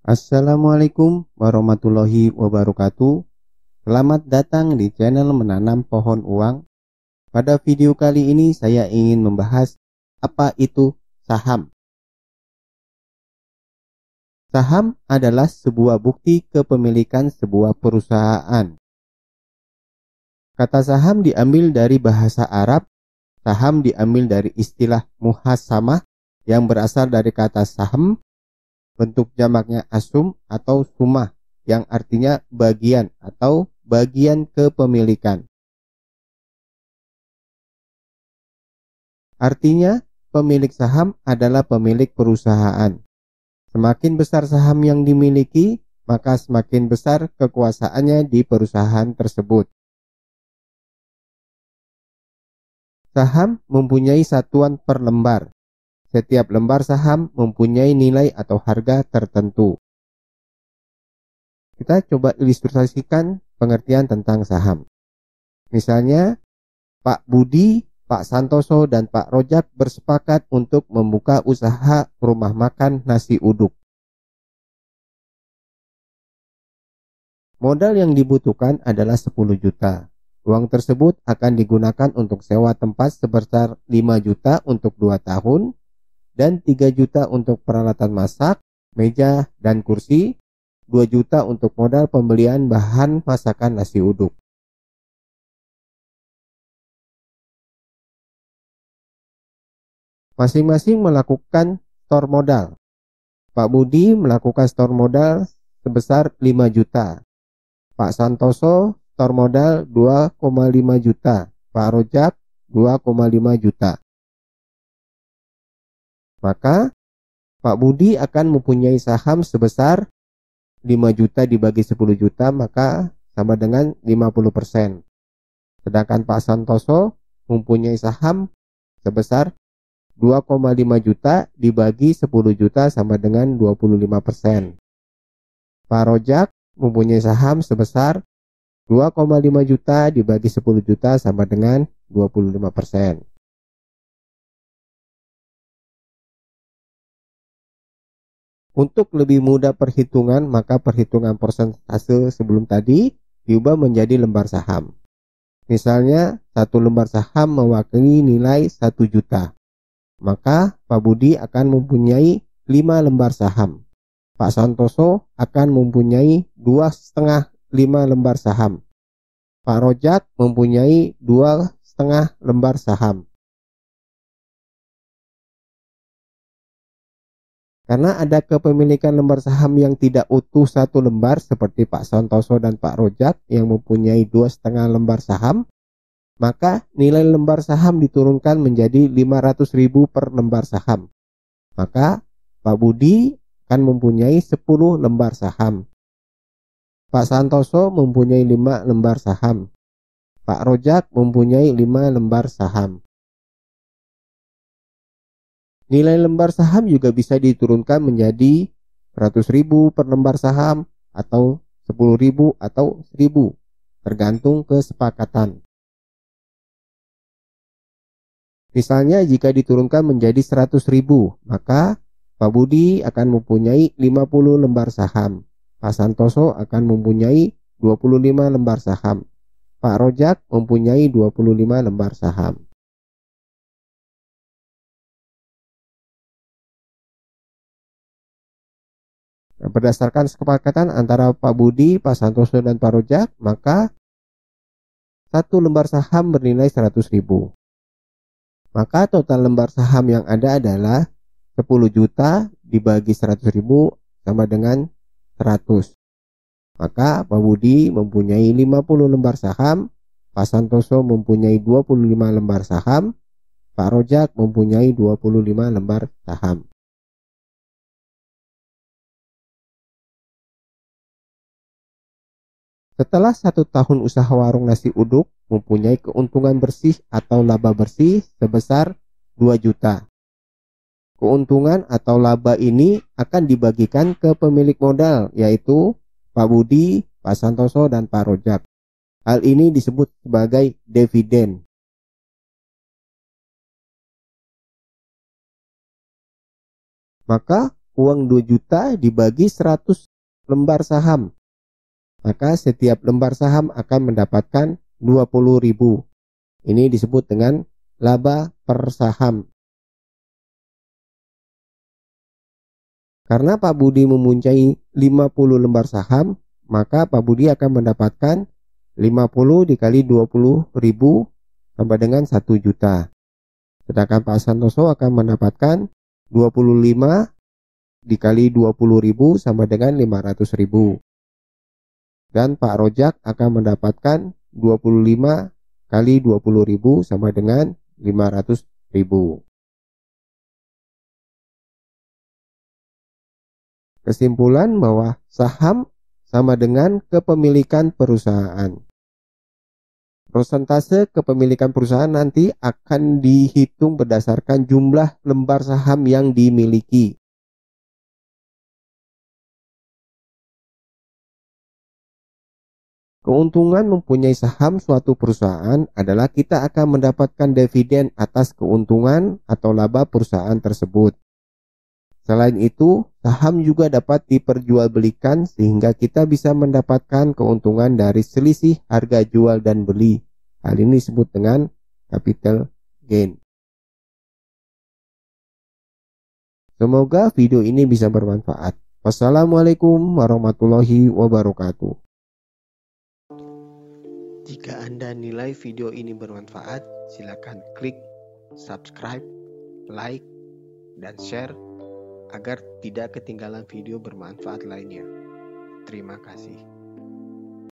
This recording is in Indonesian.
Assalamualaikum warahmatullahi wabarakatuh. Selamat datang di channel Menanam Pohon Uang. Pada video kali ini saya ingin membahas apa itu saham. Saham adalah sebuah bukti kepemilikan sebuah perusahaan. Kata saham diambil dari bahasa Arab. Saham diambil dari istilah muhasamah yang berasal dari kata saham. Bentuk jamaknya asum atau sumah yang artinya bagian atau bagian kepemilikan. Artinya pemilik saham adalah pemilik perusahaan. Semakin besar saham yang dimiliki, maka semakin besar kekuasaannya di perusahaan tersebut. Saham mempunyai satuan per lembar. Setiap lembar saham mempunyai nilai atau harga tertentu. Kita coba ilustrasikan pengertian tentang saham. Misalnya, Pak Budi, Pak Santoso, dan Pak Rojak bersepakat untuk membuka usaha rumah makan nasi uduk. Modal yang dibutuhkan adalah 10 juta. Uang tersebut akan digunakan untuk sewa tempat sebesar 5 juta untuk 2 tahun, dan 3 juta untuk peralatan masak, meja, dan kursi, 2 juta untuk modal pembelian bahan masakan nasi uduk. Masing-masing melakukan store modal. Pak Budi melakukan store modal sebesar 5 juta. Pak Santoso store modal 2,5 juta. Pak Rojak 2,5 juta. Maka Pak Budi akan mempunyai saham sebesar 5 juta dibagi 10 juta, maka sama dengan 50%. Sedangkan Pak Santoso mempunyai saham sebesar 2,5 juta dibagi 10 juta sama dengan 25%. Pak Rojak mempunyai saham sebesar 2,5 juta dibagi 10 juta sama dengan 25%. Untuk lebih mudah perhitungan, maka perhitungan persentase sebelum tadi diubah menjadi lembar saham. Misalnya, satu lembar saham mewakili nilai 1 juta. Maka Pak Budi akan mempunyai 5 lembar saham. Pak Santoso akan mempunyai 2,5 lembar saham. Pak Rojak mempunyai 2,5 lembar saham. Karena ada kepemilikan lembar saham yang tidak utuh satu lembar seperti Pak Santoso dan Pak Rojak yang mempunyai 2,5 lembar saham, maka nilai lembar saham diturunkan menjadi 500.000 per lembar saham. Maka Pak Budi akan mempunyai 10 lembar saham. Pak Santoso mempunyai 5 lembar saham. Pak Rojak mempunyai 5 lembar saham. Nilai lembar saham juga bisa diturunkan menjadi 100.000 per lembar saham atau 10.000 atau 1.000, tergantung kesepakatan. Misalnya jika diturunkan menjadi 100.000, maka Pak Budi akan mempunyai 50 lembar saham. Pak Santoso akan mempunyai 25 lembar saham. Pak Rojak mempunyai 25 lembar saham. Berdasarkan kesepakatan antara Pak Budi, Pak Santoso, dan Pak Rojak, maka satu lembar saham bernilai 100.000. Maka total lembar saham yang ada adalah 10 juta dibagi 100.000 sama dengan 100. Maka Pak Budi mempunyai 50 lembar saham, Pak Santoso mempunyai 25 lembar saham, Pak Rojak mempunyai 25 lembar saham. Setelah 1 tahun usaha warung nasi uduk mempunyai keuntungan bersih atau laba bersih sebesar 2 juta. Keuntungan atau laba ini akan dibagikan ke pemilik modal, yaitu Pak Budi, Pak Santoso, dan Pak Rojak. Hal ini disebut sebagai dividen. Maka uang 2 juta dibagi 100 lembar saham. Maka setiap lembar saham akan mendapatkan 20.000. Ini disebut dengan laba per saham. Karena Pak Budi mempunyai 50 lembar saham, maka Pak Budi akan mendapatkan 50 dikali 20.000 sama dengan 1 juta. Sedangkan Pak Santoso akan mendapatkan 25 dikali 20.000 sama dengan 500.000. Dan Pak Rojak akan mendapatkan 25 kali 20.000 sama dengan 500.000. Kesimpulan bahwa saham sama dengan kepemilikan perusahaan. Persentase kepemilikan perusahaan nanti akan dihitung berdasarkan jumlah lembar saham yang dimiliki. Keuntungan mempunyai saham suatu perusahaan adalah kita akan mendapatkan dividen atas keuntungan atau laba perusahaan tersebut. Selain itu, saham juga dapat diperjualbelikan sehingga kita bisa mendapatkan keuntungan dari selisih harga jual dan beli. Hal ini disebut dengan capital gain. Semoga video ini bisa bermanfaat. Wassalamualaikum warahmatullahi wabarakatuh. Jika Anda nilai video ini bermanfaat, silakan klik subscribe, like, dan share agar tidak ketinggalan video bermanfaat lainnya. Terima kasih.